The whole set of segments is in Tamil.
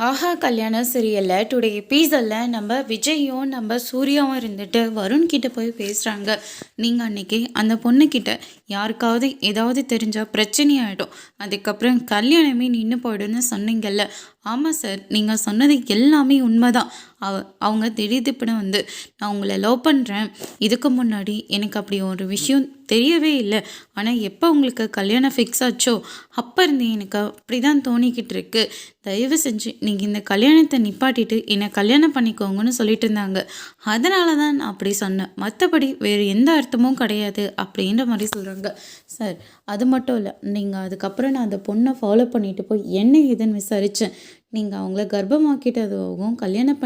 ஆஹா கல்யாணம் சரியில்லை டுடே எபிசோடில் நம்ம விஜயும் நம்ம சூர்யாவும் இருந்துட்டு வருண் கிட்ட போய் பேசுகிறாங்க. நீங்கள் அன்னைக்கு அந்த பொண்ணுக்கிட்ட யாருக்காவது ஏதாவது தெரிஞ்சால் பிரச்சனையாயிடும், அதுக்கப்புறம் கல்யாணமே நின்று போயிடும்னு சொன்னீங்கல்ல. ஆமாம் சார், நீங்கள் சொன்னது எல்லாமே உண்மைதான். அவங்க திடீர்னு வந்து நான் உங்களை லவ் பண்ணுறேன், இதுக்கு முன்னாடி எனக்கு அப்படி ஒரு விஷயம் தெரியவே இல்லை, ஆனால் எப்போ உங்களுக்கு கல்யாணம் ஃபிக்ஸ் ஆச்சோ அப்போ இருந்து எனக்கு அப்படி தான் தோணிக்கிட்டு இருக்கு, தயவு செஞ்சு நீங்கள் இந்த கல்யாணத்தை நிப்பாட்டிட்டு என்னை கல்யாணம் பண்ணிக்கோங்கன்னு சொல்லிட்டு இருந்தாங்க. அதனால தான் நான் அப்படி சொன்னேன், மற்றபடி வேறு எந்த அர்த்தமும் கிடையாது அப்படின்ற மாதிரி சொல்கிறாங்க. சார் அது மட்டும் இல்லை, நீங்கள் அதுக்கப்புறம் நான் அந்த பொண்ணை ஃபாலோ பண்ணிட்டு போய் என்ன ஏதுன்னு விசாரித்தேன். நீங்கள் அவங்கள கர்ப்பமாக்கிட்டதாகவும் கல்யாணம்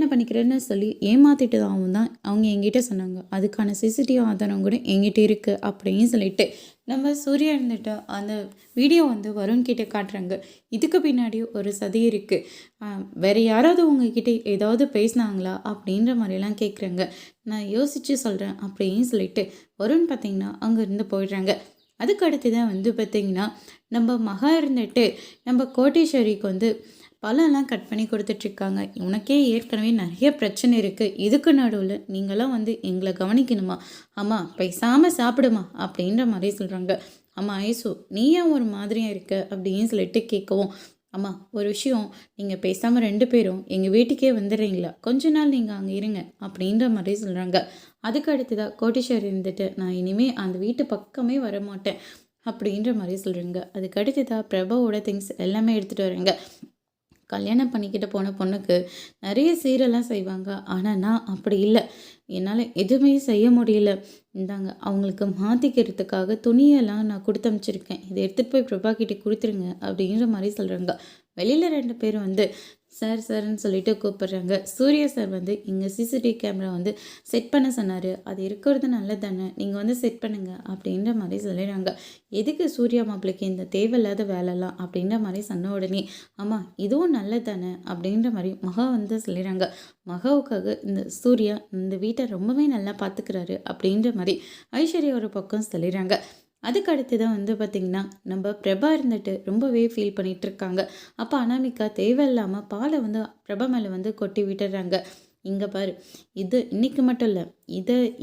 பண்ணிக்கிறேன்னு சொல்லி ஏமாற்றிட்டதாகவும் தான் அவங்க எங்கிட்ட சொன்னாங்க. அதுக்கான சிசிடிவி ஆதாரம் கூட எங்கிட்ட இருக்குது அப்படின்னு சொல்லிட்டு நம்ம சூர்யா இருந்துட்டு அந்த வீடியோ வந்து வருண் கிட்டே காட்டுறாங்க. இதுக்கு பின்னாடி ஒரு சதி இருக்குது, வேறு யாராவது உங்ககிட்ட ஏதாவது பேசினாங்களா அப்படின்ற மாதிரிலாம் கேட்குறாங்க. நான் யோசித்து சொல்கிறேன் அப்படின்னு சொல்லிட்டு வருண் பார்த்திங்கன்னா அங்கேருந்து போயிடுறாங்க. அதுக்கு அடுத்து தான் வந்து பார்த்திங்கன்னா நம்ம மகா இருந்துட்டு நம்ம கோட்டீஸ்வரிக்கு வந்து பழம்லாம் கட் பண்ணி கொடுத்துட்ருக்காங்க. உனக்கே ஏற்கனவே நிறைய பிரச்சனை இருக்குது, இதுக்கு நடுவில் நீங்களாம் வந்து எங்களை கவனிக்கணுமா? ஆமாம் பேசாமல் சாப்பிடுமா அப்படின்ற மாதிரி சொல்கிறாங்க. ஆமாம் ஐசு நீ ஏன் ஒரு மாதிரியாக இருக்க அப்படின்னு சொல்லிட்டு கேட்கவும், அம்மா ஒரு விஷயம், நீங்கள் பேசாமல் 2 பேரும் எங்கள் வீட்டுக்கே வந்துடுறீங்களா, கொஞ்ச நாள் நீங்கள் அங்கே இருங்க அப்படின்ற மாதிரி சொல்கிறாங்க. அதுக்கு அடுத்ததாக கோட்டீஸ்வரி இருந்துட்டு நான் இனிமேல் அந்த வீட்டு பக்கமே வரமாட்டேன் அப்படின்ற மாதிரி சொல்கிறேங்க. அதுக்கு அடுத்ததாக பிரபாவோட திங்ஸ் எல்லாமே எடுத்துகிட்டு வரேங்க. கல்யாணம் பண்ணிக்கிட்டு போன பொண்ணுக்கு நிறைய சீரெல்லாம் செய்வாங்க, ஆனால் நான் அப்படி இல்லை, என்னால் எதுவுமே செய்ய முடியல. இந்தாங்க அவங்களுக்கு மாற்றிக்கிறதுக்காக துணியெல்லாம் நான் கொடுத்து அனுப்பிச்சிருக்கேன், இதை எடுத்துகிட்டு போய் பிரபா கிட்டே கொடுத்துருங்க அப்படின்ற மாதிரி சொல்கிறாங்க. வெளியில் 2 பேர் வந்து சார் சார்ன்னு சொல்லிட்டு கூப்பிட்றாங்க. சூர்யா சார் வந்து இங்கே சிசிடிவி கேமரா வந்து செட் பண்ண சொன்னார், அது இருக்கிறது நல்லது தானே, நீங்கள் வந்து செட் பண்ணுங்க அப்படின்ற மாதிரி சொல்லிடுறாங்க. எதுக்கு சூர்யா மாப்பிள்ளைக்கு இந்த தேவையில்லாத வேலைலாம் அப்படின்ற மாதிரி சொன்ன உடனே ஆமாம் இதுவும் நல்லது தானே அப்படின்ற மாதிரி மகா வந்து சொல்லிடுறாங்க. மகாவுக்காக இந்த சூர்யா இந்த வீட்டை ரொம்பவே நல்லா பார்த்துக்கிறாரு அப்படின்ற மாதிரி ஐஸ்வர்யா ஒரு பக்கம் சொல்லிடுறாங்க. அதுக்கு அடுத்து தான் வந்து பார்த்திங்கன்னா நம்ம பிரபா இருந்துட்டு ரொம்பவே ஃபீல் பண்ணிகிட்ருக்காங்க. அப்போ அனாமிகா தேவையில்லாமல் பாலை வந்து பிரபா மேலே வந்து கொட்டி விட்டுறாங்க. இங்கே பாரு, இது இன்றைக்கி மட்டும் இல்லை,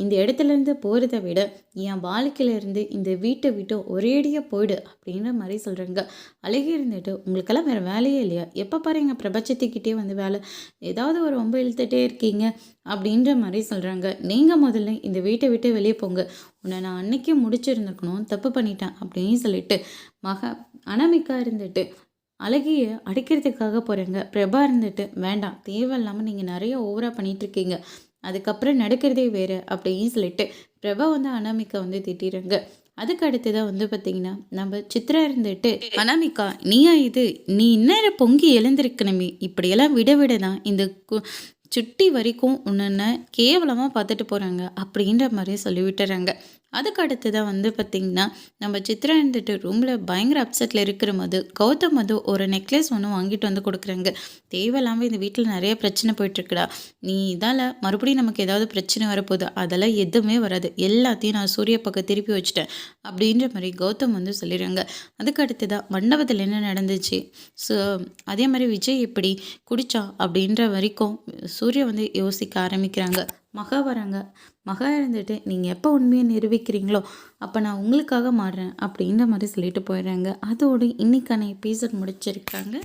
இந்த இடத்துலேருந்து போகிறத விட என் வாழ்க்கையிலேருந்து இந்த வீட்டை விட்டு ஒரேடியாக போயிடு அப்படின்ற மாதிரி சொல்கிறாங்க. அழகி இருந்துட்டு உங்களுக்கெல்லாம் வேறு வேலையே இல்லையா, எப்போ பாரு எங்கள் பிரபஞ்சத்துக்கிட்டே வந்து வேலை ஏதாவது ஒரு ரொம்ப இழுத்துட்டே இருக்கீங்க அப்படின்ற மாதிரி சொல்கிறாங்க. நீங்கள் முதல்ல இந்த வீட்டை விட்டு வெளியே போங்க, உன்னை நான் அன்னைக்கே முடிச்சிருந்துருக்கணும், தப்பு பண்ணிட்டேன் அப்படின்னு சொல்லிட்டு அனாமிகா இருந்துட்டு அழகிய அடிக்கிறதுக்காக போகிறேங்க. பிரபா இருந்துட்டு வேண்டாம், தேவையில்லாமல் நீங்கள் நிறைய ஓவராக பண்ணிகிட்ருக்கீங்க, அதுக்கப்புறம் நடக்கிறதே வேறு அப்படின்னு சொல்லிட்டு பிரபா வந்து அனாமிகா வந்து திட்டிடுறாங்க. அதுக்கு அடுத்ததான் வந்து பார்த்திங்கன்னா நம்ம சித்ரா இருந்துட்டு அனாமிகா நீ இந்நேரம் பொங்கி எழுந்திருக்கணுமே, இப்படியெல்லாம் விட தான் இந்த சுட்டி வரைக்கும் உன்னை கேவலமாக பார்த்துட்டு போகிறாங்க அப்படின்ற மாதிரி சொல்லிவிட்டுறாங்க. அதுக்கு அடுத்து தான் வந்து பார்த்திங்கன்னா நம்ம சித்ரா இருந்துட்டு ரூமில் பயங்கர அப்செட்டில் இருக்கிற போது கௌதம் வந்து ஒரு நெக்லஸ் ஒன்று வாங்கிட்டு வந்து கொடுக்குறாங்க. தேவையில்லாமல் இந்த வீட்டில் நிறைய பிரச்சனை போயிட்டுருக்குடா, நீ இதால் மறுபடியும் நமக்கு ஏதாவது பிரச்சனை வரப்போகுது, அதெல்லாம் எதுவுமே வராது, எல்லாத்தையும் நான் சூரிய பக்கம் திருப்பி வச்சுட்டேன் அப்படின்ற மாதிரி கௌதம் வந்து சொல்லிடுறாங்க. அதுக்கு அடுத்து தான் மண்டபத்தில் என்ன நடந்துச்சு, ஸோ அதே மாதிரி விஜய் எப்படி குடிச்சா அப்படின்ற வரைக்கும் சூர்யா வந்து யோசிக்க ஆரம்பிக்கிறாங்க. மகா வராங்க. மகா இருந்துட்டு நீங்கள் எப்போ உண்மையை நிரூபிக்கிறீங்களோ அப்போ நான் உங்களுக்காக மாறுறேன் அப்படின்ற மாதிரி சொல்லிட்டு போயிடுறாங்க. அதோடு இன்றைக்கான எபிசோட் முடிச்சிருக்காங்க.